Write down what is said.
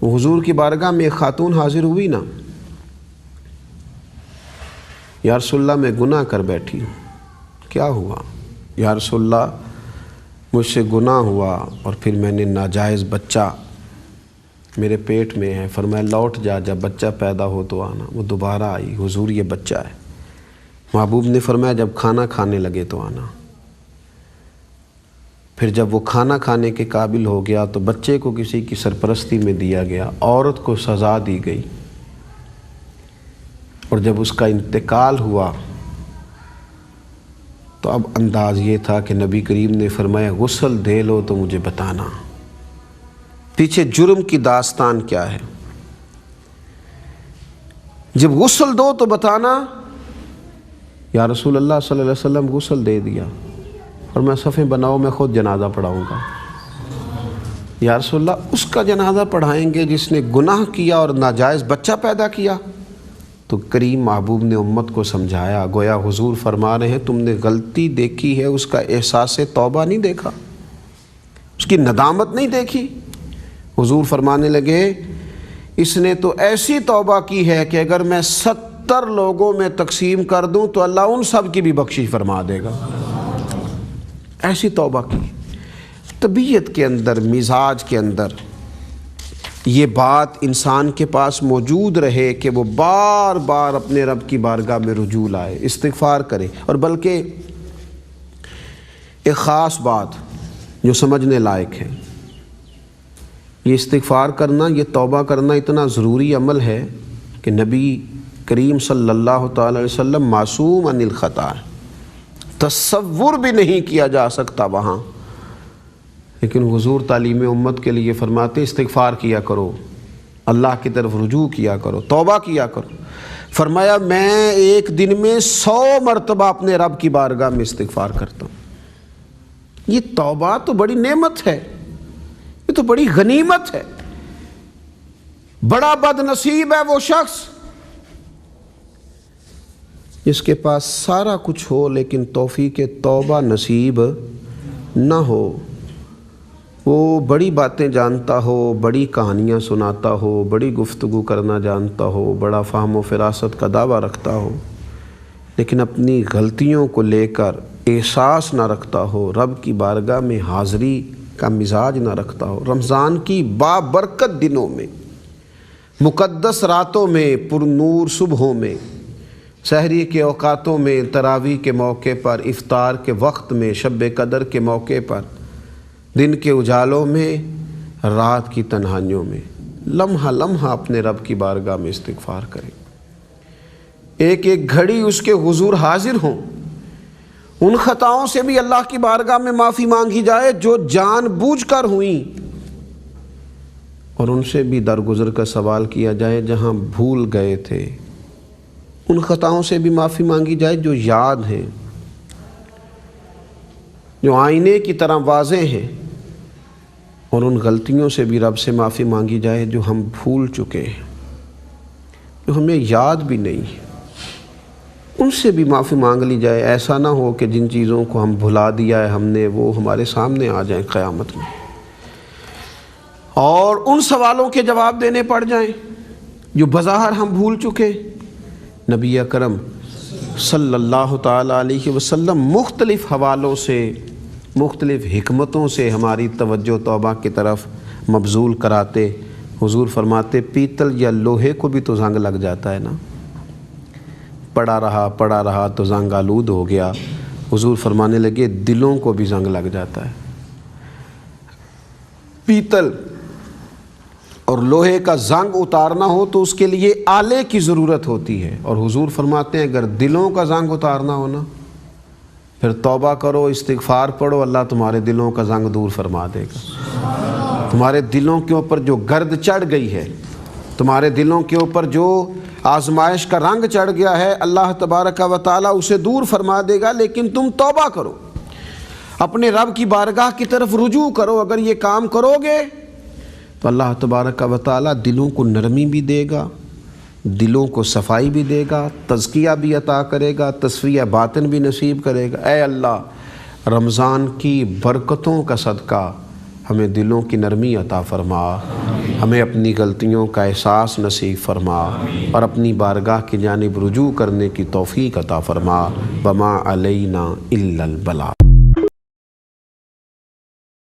حضور کی بارگاہ میں ایک خاتون حاضر ہوئی نا، یا رسول اللہ میں گناہ کر بیٹھی ہوں۔ کیا ہوا؟ یا رسول اللہ مجھ سے گناہ ہوا اور پھر میں نے ناجائز بچہ میرے پیٹ میں ہے۔ فرمایا لوٹ جا، جب بچہ پیدا ہو تو آنا۔ وہ دوبارہ آئی، حضور یہ بچہ ہے۔ محبوب نے فرمایا جب کھانا کھانے لگے تو آنا۔ پھر جب وہ کھانا کھانے کے قابل ہو گیا تو بچے کو کسی کی سرپرستی میں دیا گیا، عورت کو سزا دی گئی، اور جب اس کا انتقال ہوا تو اب انداز یہ تھا کہ نبی کریم نے فرمایا غسل دے لو تو مجھے بتانا پیچھے جرم کی داستان کیا ہے۔ جب غسل دو تو بتانا۔ یا رسول اللہ صلی اللہ علیہ وسلم غسل دے دیا، اور میں صفیں بناؤ میں خود جنازہ پڑھاؤں گا۔ یا رسول اللہ اس کا جنازہ پڑھائیں گے جس نے گناہ کیا اور ناجائز بچہ پیدا کیا؟ تو کریم محبوب نے امت کو سمجھایا، گویا حضور فرما رہے ہیں تم نے غلطی دیکھی ہے، اس کا احساس توبہ نہیں دیکھا، اس کی ندامت نہیں دیکھی۔ حضور فرمانے لگے اس نے تو ایسی توبہ کی ہے کہ اگر میں 70 لوگوں میں تقسیم کر دوں تو اللہ ان سب کی بھی بخشش فرما دے گا۔ ایسی توبہ کی۔ طبیعت کے اندر، مزاج کے اندر یہ بات انسان کے پاس موجود رہے کہ وہ بار بار اپنے رب کی بارگاہ میں رجوع لائے، استغفار کرے۔ اور بلکہ ایک خاص بات جو سمجھنے لائق ہے، یہ استغفار کرنا، یہ توبہ کرنا اتنا ضروری عمل ہے کہ نبی کریم صلی اللہ تعالی علیہ وسلم معصوم عن الخطا ہے، تصور بھی نہیں کیا جا سکتا وہاں، لیکن حضور تعلیم امت کے لیے فرماتے استغفار کیا کرو، اللہ کی طرف رجوع کیا کرو، توبہ کیا کرو۔ فرمایا میں ایک دن میں 100 مرتبہ اپنے رب کی بارگاہ میں استغفار کرتا ہوں۔ یہ توبہ تو بڑی نعمت ہے، یہ تو بڑی غنیمت ہے۔ بڑا بد نصیب ہے وہ شخص جس کے پاس سارا کچھ ہو لیکن توفیق توبہ نصیب نہ ہو۔ وہ بڑی باتیں جانتا ہو، بڑی کہانیاں سناتا ہو، بڑی گفتگو کرنا جانتا ہو، بڑا فہم و فراست کا دعویٰ رکھتا ہو، لیکن اپنی غلطیوں کو لے کر احساس نہ رکھتا ہو، رب کی بارگاہ میں حاضری کا مزاج نہ رکھتا ہو۔ رمضان کی بابرکت دنوں میں، مقدس راتوں میں، پر نور صبحوں میں، سحری کے اوقاتوں میں، تراویح کے موقع پر، افطار کے وقت میں، شب قدر کے موقع پر، دن کے اجالوں میں، رات کی تنہائیوں میں، لمحہ لمحہ اپنے رب کی بارگاہ میں استغفار کریں۔ ایک ایک گھڑی اس کے حضور حاضر ہوں۔ ان خطاؤں سے بھی اللہ کی بارگاہ میں معافی مانگی جائے جو جان بوجھ کر ہوئیں، اور ان سے بھی درگزر کا سوال کیا جائے جہاں بھول گئے تھے۔ ان خطاؤں سے بھی معافی مانگی جائے جو یاد ہیں، جو آئینے کی طرح واضح ہیں، اور ان غلطیوں سے بھی رب سے معافی مانگی جائے جو ہم بھول چکے ہیں، جو ہمیں یاد بھی نہیں ہے، ان سے بھی معافی مانگ لی جائے۔ ایسا نہ ہو کہ جن چیزوں کو ہم بھلا دیا ہے ہم نے، وہ ہمارے سامنے آ جائیں قیامت میں، اور ان سوالوں کے جواب دینے پڑ جائیں جو بظاہر ہم بھول چکے۔ نبی اکرم صلی اللہ تعالی علیہ وسلم مختلف حوالوں سے، مختلف حکمتوں سے ہماری توجہ توبہ کی طرف مبذول کراتے۔ حضور فرماتے پیتل یا لوہے کو بھی تو زنگ لگ جاتا ہے نا، پڑا رہا تو زنگ آلود ہو گیا۔ حضور فرمانے لگے دلوں کو بھی زنگ لگ جاتا ہے۔ پیتل اور لوہے کا زنگ اتارنا ہو تو اس کے لیے آلے کی ضرورت ہوتی ہے، اور حضور فرماتے ہیں اگر دلوں کا زنگ اتارنا ہو نا، پھر توبہ کرو، استغفار پڑھو، اللہ تمہارے دلوں کا زنگ دور فرما دے گا۔ تمہارے دلوں کے اوپر جو گرد چڑھ گئی ہے، تمہارے دلوں کے اوپر جو آزمائش کا رنگ چڑھ گیا ہے، اللہ تبارک و تعالیٰ اسے دور فرما دے گا، لیکن تم توبہ کرو، اپنے رب کی بارگاہ کی طرف رجوع کرو۔ اگر یہ کام کرو گے تو اللہ تبارک و تعالیٰ دلوں کو نرمی بھی دے گا، دلوں کو صفائی بھی دے گا، تزکیہ بھی عطا کرے گا، تصفیہ باطن بھی نصیب کرے گا۔ اے اللہ رمضان کی برکتوں کا صدقہ ہمیں دلوں کی نرمی عطا فرما، ہمیں اپنی غلطیوں کا احساس نصیب فرما اور اپنی بارگاہ کی جانب رجوع کرنے کی توفیق عطا فرما وما علینا الا البلاغ۔